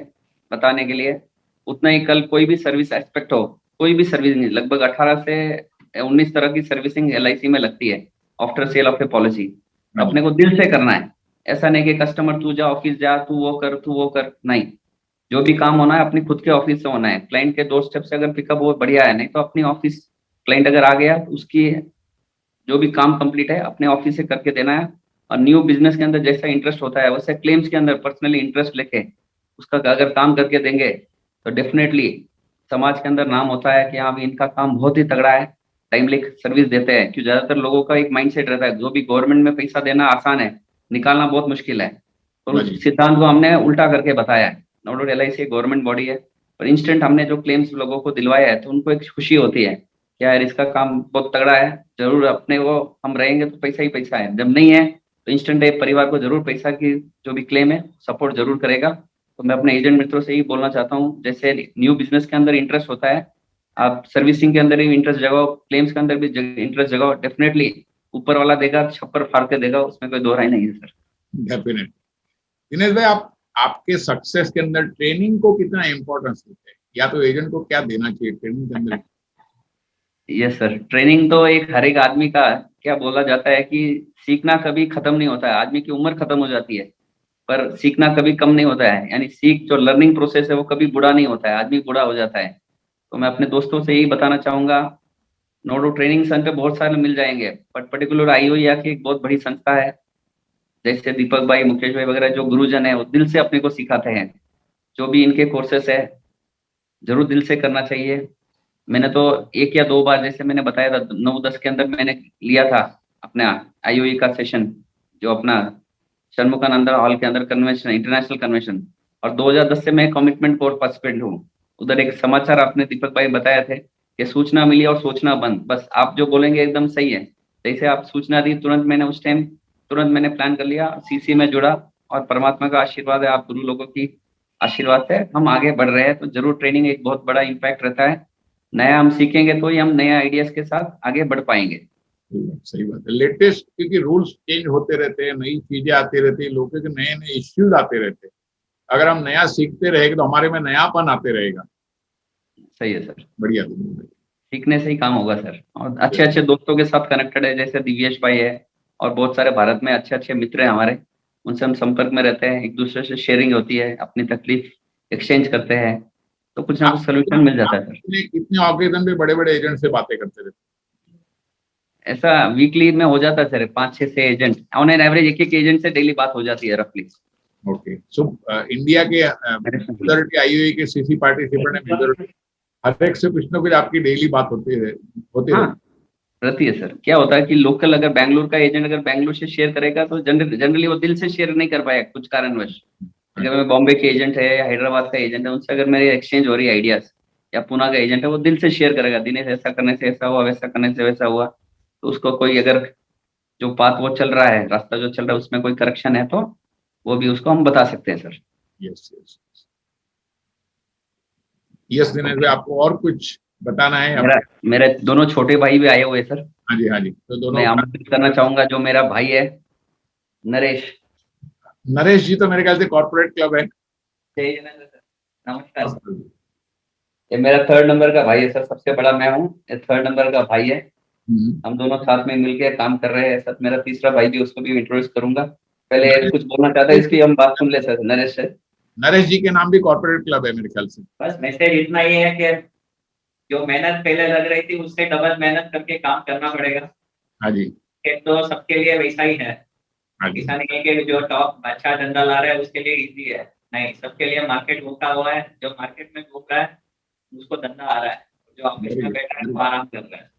बताने के लिए, उतना ही कल कोई भी सर्विस एस्पेक्ट हो, कोई भी सर्विस नहीं, लगभग 18 से 19 तरह की सर्विसिंग LIC में लगती है after sale of A policy. अपने को दिल से करना है। ऐसा नहीं कि कस्टमर तू जा ऑफिस जा, तू वो कर, नहीं। जो भी काम होना है अपनी खुद के ऑफिस से होना है। क्लाइंट के डोर स्टेप से अगर पिकअप हो बढ़िया है, नहीं तो अपनी ऑफिस, क्लाइंट अगर आ गया तो उसकी जो भी काम कंप्लीट है अपने ऑफिस से करके देना है। और न्यू बिजनेस के अंदर जैसा इंटरेस्ट होता है, वैसे क्लेम्स के अंदर पर्सनली इंटरेस्ट लेके उसका अगर काम करके देंगे तो डेफिनेटली समाज के अंदर नाम होता है कि हाँ भी इनका काम बहुत ही तगड़ा है, टाइमली सर्विस देते हैं। क्योंकि ज्यादातर लोगों का एक माइंडसेट रहता है, जो भी गवर्नमेंट में पैसा देना आसान है, निकालना बहुत मुश्किल है। तो उस सिद्धांत को हमने उल्टा करके बताया है। No doubt LIC government body है, पर इंस्टेंट हमने जो क्लेम्स लोगों को दिलवाया है, तो उनको एक खुशी होती है कि यार इसका काम बहुत तगड़ा है, जरूर अपने वो हम रहेंगे तो पैसा ही पैसा है। जब नहीं है तो इंस्टेंट एक परिवार को जरूर पैसा की जो भी क्लेम है सपोर्ट जरूर करेगा। तो मैं अपने एजेंट मित्रों से ही बोलना चाहता हूँ, जैसे न्यू बिजनेस के अंदर इंटरेस्ट होता है, आप सर्विसिंग के अंदर भी इंटरेस्ट जगाओ, क्लेम्स के अंदर भी इंटरेस्ट जगाओ, डेफिनेटली ऊपर वाला देगा, छप्पर फाड़ के देगा, उसमें कोई दो राय नहीं है सर। डेफिनेटली। दिनेश भाई, आप आपके सक्सेस के अंदर ट्रेनिंग को कितना इंपॉर्टेंस देते हैं, या तो एजेंट को क्या देना चाहिए ट्रेनिंग के अंदर? यस सर, ट्रेनिंग तो एक हर एक आदमी का, क्या बोला जाता है कि सीखना कभी खत्म नहीं होता है। आदमी की उम्र खत्म हो जाती है पर सीखना कभी कम नहीं होता है। यानी सीख जो लर्निंग प्रोसेस है वो कभी बुरा नहीं होता है, आदमी बुरा हो जाता है। तो मैं अपने दोस्तों से यही बताना चाहूंगा, नोडो ट्रेनिंग सेंटर बहुत सारे मिल जाएंगे, बट पर्टिकुलर IOEA की एक बहुत बड़ी संस्था है, जैसे दीपक भाई, मुकेश भाई वगैरह जो गुरुजन है, वो दिल से अपने को सिखाते हैं। जो भी इनके कोर्सेस है जरूर दिल से करना चाहिए। मैंने तो 1 या 2 बार, जैसे मैंने बताया था 9-10 के अंदर मैंने लिया था अपना IOE का सेशन, जो अपना षणमुखानंद हॉल के अंदर कन्वेंशन, इंटरनेशनल कन्वेंशन। और 2010 से मैं कमिटमेंट कोर पार्टिसिपेंट हूँ। उधर एक समाचार आपने दीपक भाई बताया थे कि सूचना मिली और सोचना बंद, बस आप जो बोलेंगे एकदम सही है। जैसे आप सूचना दी, तुरंत मैंने उस टाइम तुरंत मैंने प्लान कर लिया, CC में जुड़ा, और परमात्मा का आशीर्वाद है, आप गुरु लोगों की आशीर्वाद से हम आगे बढ़ रहे हैं। तो जरूर ट्रेनिंग एक बहुत बड़ा इम्पैक्ट रहता है। नया हम सीखेंगे तो ही हम नए आइडियाज के साथ आगे बढ़ पाएंगे। सही बात है। लेटेस्ट, क्योंकि रूल्स चेंज होते रहते हैं, नई चीजें आती रहती है, लोगों के नए नए इश्यूज आते रहते हैं। अगर हम नया सीखते रहेंगे तो हमारे में नयापन आते रहेगा। सही है सर, बढ़िया। सीखने से ही काम होगा सर। और अच्छे अच्छे दोस्तों के साथ कनेक्टेड है, जैसे दिव्येश भाई है, और बहुत सारे भारत में अच्छे अच्छे मित्र हैं हमारे, उनसे हम संपर्क में रहते हैं, एक दूसरे से शेयरिंग होती है, अपनी तकलीफ एक्सचेंज करते हैं, तो कुछ ना कुछ सोल्यूशन मिल जाता है सर। कितने ऑकेजन पे बड़े बड़े एजेंट से बातें करते रहते? ऐसा वीकली में हो जाता है सर, 5-6 से एजेंट ऑन एन एवरेज, एक एजेंट से डेली बात हो जाती है रफली। ओके, सो इंडिया के मेजॉरिटी IOE के CC पार्टिसिपेंट है, मेजॉरिटी हर एक से कुछ ना कुछ आपकी डेली बात होती है, रहती है सर। क्या होता है कि लोकल अगर बैंगलोर से शेयर करेगा तो जनरली वो दिल से शेयर नहीं कर पाएगा कुछ कारणवश, अगर मैं बॉम्बे के एजेंट है या हैदराबाद का एजेंट है, उनसे अगर मेरी एक्सचेंज हो रही है आइडियाज, या पुणे का एजेंट है, वो दिल से शेयर करेगा, दिनेश ऐसा करने से ऐसा हुआ, वैसा करने से वैसा हुआ। तो उसको कोई अगर जो पाथ वो चल रहा है, रास्ता जो चल रहा है, उसमें कोई करेक्शन है तो वो भी उसको हम बता सकते हैं sir. Yes yes yes Dinesh भाई, आपको और कुछ बताना है मेरा आपके? मेरे दोनों छोटे भाई भी आए हुए हैं सर। हाँ जी, हाँ जी, तो दोनों मैं आमंत्रित करना चाहूंगा, जो मेरा भाई है नरेश। नरेश जी तो मेरे ख्याल से कॉर्पोरेट क्लब है। जय जिनेन्द्र सर, नमस्कार सर। ये मेरा 3rd नंबर का भाई है सर, सबसे बड़ा मैं हूँ, ये 3rd नंबर का भाई है। हम दोनों साथ में मिलकर काम कर रहे हैं सर। मेरा तीसरा भाई भी, उसको भी इंट्रोड्यूस करूंगा। पहले कुछ बोलना चाहता है, इसकी हम बात सुन ले सर नरेश से। नरेश जी के नाम भी कॉर्पोरेट क्लब है मेरे ख्याल से। बस मैसेज इतना ही है कि जो मेहनत पहले लग रही थी, उससे डबल मेहनत करके काम करना पड़ेगा। हाँ जी, तो सबके लिए वैसा ही है। हाँ जी, ऐसा नहीं है कि जो टॉप अच्छा धंधा ला रहा है उसके लिए इजी है, नहीं, सबके लिए मार्केट भूखा हुआ है। जो मार्केट में भूख रहा है उसको धंधा आ रहा है, जो ऑफिस में बैठा है वो आराम कर रहा है।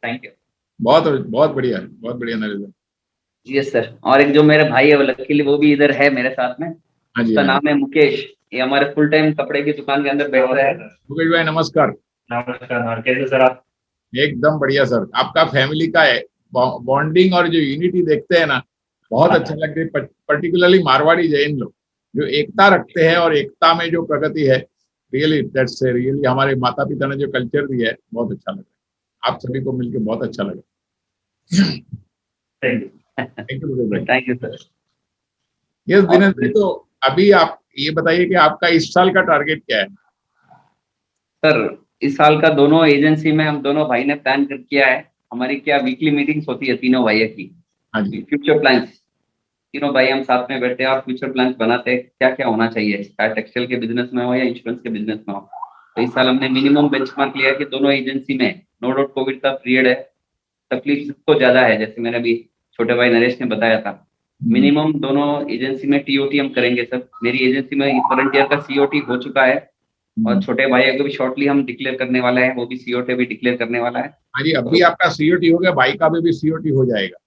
Thank you. बहुत बहुत बढ़िया, बहुत बढ़िया नरेश भाई। Yes sir. और एक जो मेरे भाई है, वो लकीली वो भी इधर है मेरे साथ में। हाँ जी, उसका हाँ जी, नाम है मुकेश। ये हमारे फुल टाइम कपड़े की दुकान के अंदर बैठ रहा है। मुकेश भाई नमस्कार। नमस्कार, कैसे सर आप? एकदम बढ़िया सर, आपका फैमिली का है बॉन्डिंग और जो यूनिटी देखते हैं ना, बहुत अच्छा लगता है। पर्टिकुलरली मारवाड़ी जैन लोग जो एकता रखते हैं और एकता में जो प्रगति है, रियली दैट्स रियली हमारे माता पिता ने जो कल्चर दिया है, बहुत अच्छा लगा। आप सभी को मिलकर बहुत अच्छा लगा। थैंक यू मुकेश भाई। Thank you sir. Yes Dinesh भाई, तो अभी आप ये बताइए कि आपका इस साल का टारगेट क्या है? सर, इस साल का दोनों एजेंसी में हम दोनों भाई ने प्लान कर किया है। हमारी क्या वीकली मीटिंग्स होती है तीनों भाइयों की, हाँ जी, फ्यूचर प्लान्स। तीनों भाई हम साथ में बैठते हैं और फ्यूचर प्लान्स बनाते हैं, क्या क्या होना चाहिए, चाहे टेक्सटाइल के बिजनेस में हो या इंश्योरेंस के बिजनेस में हो। तो इस साल हमने मिनिमम बेंचमार्क लिया है कि दोनों एजेंसी में, नो डाउट कोविड का पीरियड है, तकलीफ सबको ज्यादा है, जैसे मेरे भी छोटे भाई नरेश ने बताया था। मिनिमम दोनों एजेंसी में टीओटी हम करेंगे सर। मेरी एजेंसी में करंट ईयर का सीओटी हो चुका है, और छोटे भाई को भी शॉर्टली हम डिक्लेयर करने वाला है, वो भी सीओटी भी डिक्लेयर करने वाला है। हाँ जी, अभी आपका सीओटी हो गया, भाई का भी सीओटी हो जाएगा।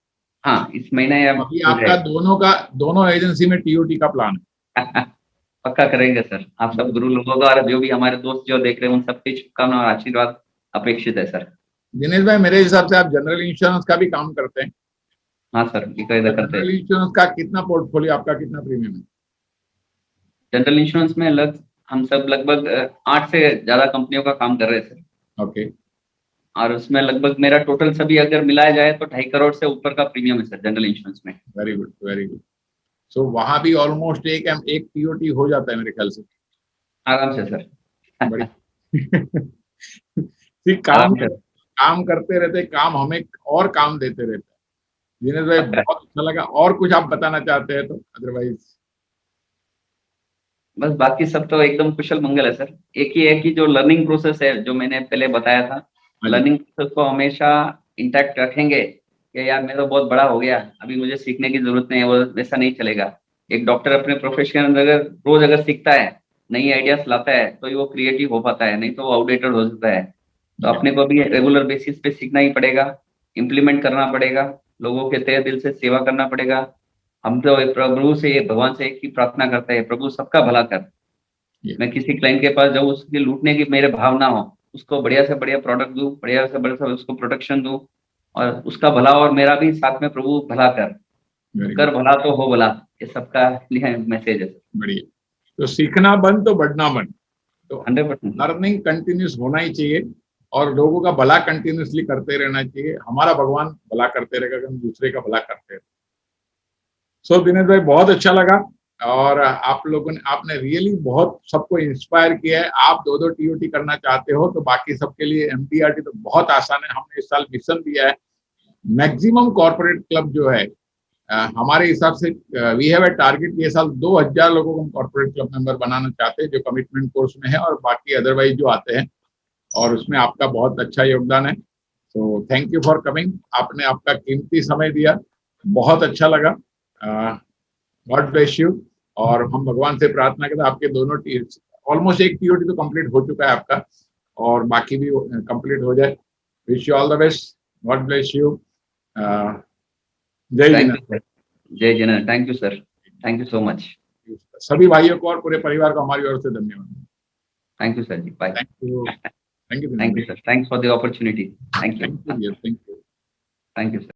हाँ, इस महीने अब अभी हो आपका दोनों एजेंसी में टीओटी का प्लान है। जाएगा। पक्का करेंगे सर। आप सब गुरु लोगों का और जो भी हमारे दोस्त जो देख रहे हैं, उन सबकी शुभकामना और आशीर्वाद अपेक्षित है सर। दिनेश भाई, मेरे हिसाब से आप जनरल इंश्योरेंस का भी काम करते हैं। हाँ सर, इधर करते हैं। जनरल इंश्योरेंस का कितना पोर्टफोलियो, आपका कितना प्रीमियम है? जनरल इंश्योरेंस में हम सब लगभग 8 से ज्यादा कंपनियों का काम कर रहे हैं सर। ओके, और उसमें लगभग मेरा टोटल सभी अगर मिलाया जाए तो 2.5 करोड़ से ऊपर का प्रीमियम है सर जनरल इंश्योरेंस में। Very good, very good. So वहां भी ऑलमोस्ट एक टीओटी हो जाता है मेरे ख्याल से। आराम से सर। बड़ी ठीक, काम आराम से। काम करते रहते, काम हमें और काम देते रहते हैं। दिनेश भाई पक्का। बहुत अच्छा लगा, और कुछ आप बताना चाहते हैं तो? अदरवाइज बस बाकी सब तो एकदम कुशल मंगल है सर। एक ही है कि जो लर्निंग प्रोसेस है, जो मैंने पहले बताया था, हाँ जी, लर्निंग प्रोसेस को हमेशा इंटैक्ट रखेंगे। कि यार मैं तो बहुत बड़ा हो गया, अभी मुझे सीखने की जरूरत नहीं है, वो वैसा नहीं चलेगा। एक डॉक्टर अपने प्रोफेशन में अगर रोज अगर सीखता है, नई आइडियाज लाता है, तो वो क्रिएटिव हो पाता है, नहीं तो वो आउटडेटेड हो जाता है। तो अपने को भी रेगुलर बेसिस पे सीखना ही पड़ेगा, इम्प्लीमेंट करना पड़ेगा, लोगों के तहे दिल से सेवा करना पड़ेगा। हम तो प्रभु से, भगवान से एक ही प्रार्थना करते हैं, प्रभु सबका भला कर। मैं किसी क्लाइंट के पास जाऊँ, उसके लूटने की मेरे भाव ना हो, उसको बढ़िया से बढ़िया प्रोडक्ट दूं, बढ़िया से बढ़िया उसको प्रोटेक्शन दूं, और उसका भला और मेरा भी साथ में, प्रभु भला कर, वेरी गुड, कर भला तो हो भला। ये सबका लिए मैसेज है। बढ़िया। तो सीखना बंद तो बढ़ना बंद, तो 100%। लर्निंग कंटिन्यूस होना ही चाहिए और लोगों का भला कंटिन्यूसली करते रहना चाहिए। हमारा भगवान भला करते रहेगा, हम दूसरे का भला करते रहे। सो दिनेश भाई, बहुत अच्छा लगा, और आप लोगों ने, आपने रियली बहुत सबको इंस्पायर किया है। आप दो टीओटी करना चाहते हो तो बाकी सबके लिए एमडीआरटी तो बहुत आसान है। हमने इस साल मिशन दिया है, मैक्सिमम कॉर्पोरेट क्लब जो है, हमारे हिसाब से वी हैव ए टारगेट, ये साल 2000 लोगों को हम कॉर्पोरेट क्लब मेंबर बनाना चाहते हैं, जो कमिटमेंट कोर्स में है, और बाकी अदरवाइज जो आते हैं, और उसमें आपका बहुत अच्छा योगदान है। तो थैंक यू फॉर कमिंग, आपने आपका कीमती समय दिया, बहुत अच्छा लगा। God bless you. और हम भगवान से प्रार्थना करते हैं आपके दोनों ऑलमोस्ट एक टीओटी तो कंप्लीट हो चुका है आपका, और बाकी भी कंप्लीट हो जाए। Wish you all the best, God bless you. जय थैंक जिना। You sir. जय जन, thank you sir, thank you so much. सभी भाइयों को और पूरे परिवार को हमारी ओर से धन्यवाद। Thank you sir ji, bye. Thank you, thank you, thank you sir, thanks for the opportunity. Thank you, thank you, thank you. Thank you sir.